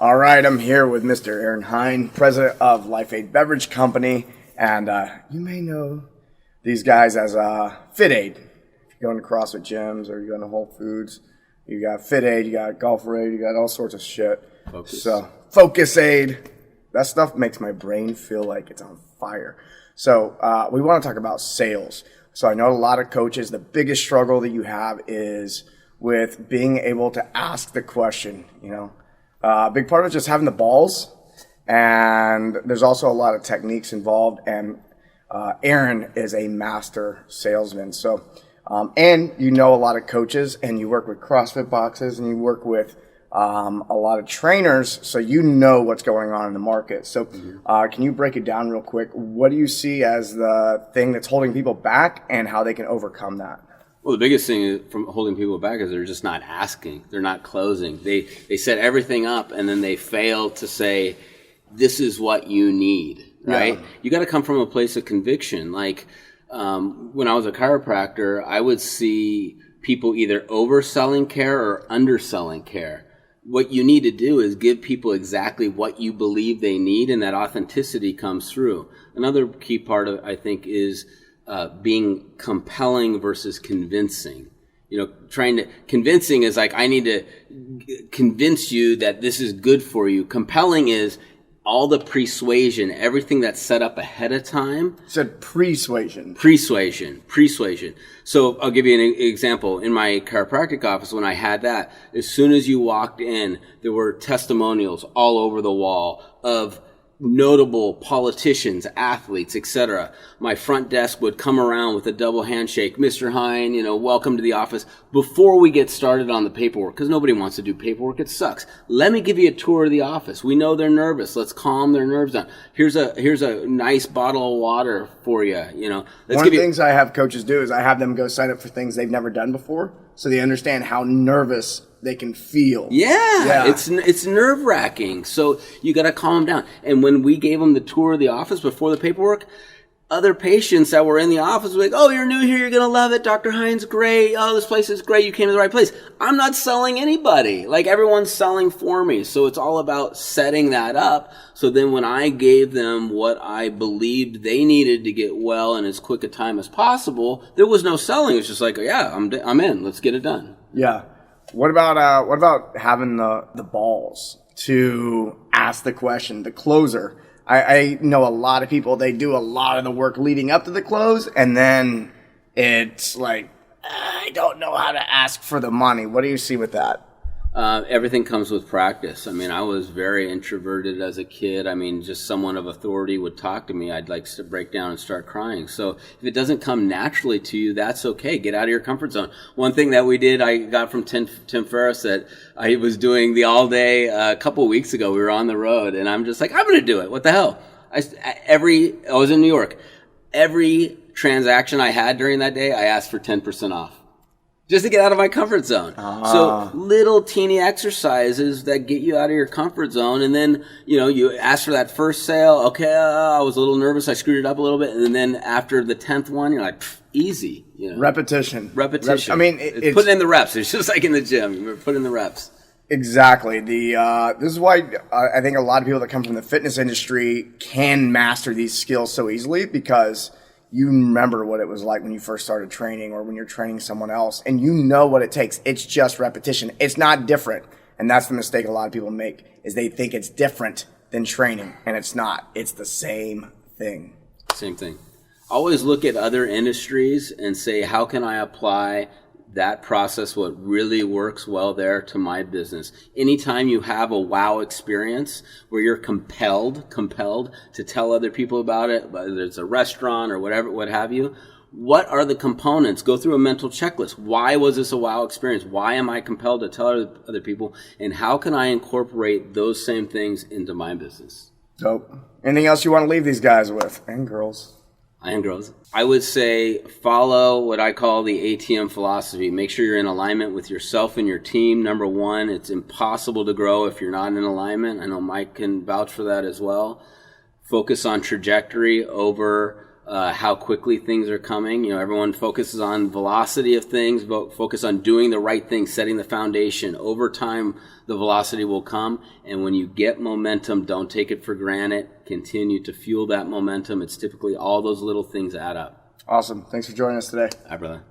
All right, I'm here with Mr. Aaron Hinde, president of LifeAid Beverage Company, and you may know these guys as FitAid. If you're going to CrossFit gyms or you're going to Whole Foods, you got FitAid, you got GolfAid, you got all sorts of shit. FocusAid. That stuff makes my brain feel like it's on fire. So we want to talk about sales. So I know a lot of coaches, the biggest struggle that you have is with being able to ask the question, you know. A big part of it is just having the balls, and there's also a lot of techniques involved, and Aaron is a master salesman. So, and you know a lot of coaches, and you work with CrossFit boxes, and you work with a lot of trainers, so you know what's going on in the market. So can you break it down real quick? What do you see as the thing that's holding people back and how they can overcome that? Well, the biggest thing from holding people back is they're just not asking. They're not closing. They set everything up, and then they fail to say, this is what you need, right? Yeah. You got to come from a place of conviction. Like when I was a chiropractor, I would see people either overselling care or underselling care. What you need to do is give people exactly what you believe they need, and that authenticity comes through. Another key part of, I think, is being compelling versus convincing. You know, convincing is like, I need to convince you that this is good for you. Compelling is all the persuasion, everything that's set up ahead of time. You said persuasion. Persuasion. So I'll give you an example. In my chiropractic office, when I had that, as soon as you walked in, there were testimonials all over the wall of notable politicians, athletes, etc. My front desk would come around with a double handshake. Mr. Hinde, you know, welcome to the office. Before we get started on the paperwork, because nobody wants to do paperwork, it sucks. Let me give you a tour of the office. We know they're nervous. Let's calm their nerves down. Here's a nice bottle of water for you. You know, one of the things I have coaches do is I have them go sign up for things they've never done before, so they understand how nervous they can feel. Yeah. It's nerve-wracking. So you got to calm down. And when we gave them the tour of the office before the paperwork, other patients that were in the office were like, oh, you're new here, you're going to love it. Dr. Hinde's great. Oh, this place is great. You came to the right place. I'm not selling anybody. Like, everyone's selling for me. So it's all about setting that up. So then when I gave them what I believed they needed to get well in as quick a time as possible, there was no selling. It was just like, yeah, I'm in. Let's get it done. Yeah. What about having the balls to ask the question, the closer? I know a lot of people, they do a lot of the work leading up to the close, and then it's like, I don't know how to ask for the money. What do you see with that? Everything comes with practice. I mean, I was very introverted as a kid. I mean, just someone of authority would talk to me, I'd like to break down and start crying. So if it doesn't come naturally to you, that's okay. Get out of your comfort zone. One thing that we did, I got from Tim Ferriss, that I was doing the all day a couple of weeks ago. We were on the road, and I'm just like, I'm going to do it. What the hell? I was in New York. Every transaction I had during that day, I asked for 10% off. Just to get out of my comfort zone. So little teeny exercises that get you out of your comfort zone. And then, you know, you ask for that first sale. Okay, I was a little nervous. I screwed it up a little bit. And then after the 10th one, you're like, easy. You know? Repetition. I mean, it's putting in the reps. It's just like in the gym. You put in the reps. Exactly. This is why I think a lot of people that come from the fitness industry can master these skills so easily, because you remember what it was like when you first started training, or when you're training someone else, and you know what it takes. It's just repetition. It's not different. And that's the mistake a lot of people make, is they think it's different than training, and it's not. It's the same thing. Same thing. Always look at other industries and say, how can I apply that process, what really works well there, to my business? Anytime you have a wow experience where you're compelled to tell other people about it, whether it's a restaurant or whatever, what have you, what are the components? Go through a mental checklist. Why was this a wow experience? Why am I compelled to tell other people? And how can I incorporate those same things into my business? Dope. Anything else you want to leave these guys with, and girls? I would say follow what I call the ATM philosophy. Make sure you're in alignment with yourself and your team. Number one, it's impossible to grow if you're not in alignment. I know Mike can vouch for that as well. Focus on trajectory over how quickly things are coming. You know, everyone focuses on velocity of things, focus on doing the right thing, setting the foundation. Over time, the velocity will come. And when you get momentum, don't take it for granted. Continue to fuel that momentum. It's typically all those little things add up. Awesome. Thanks for joining us today. All right, brother.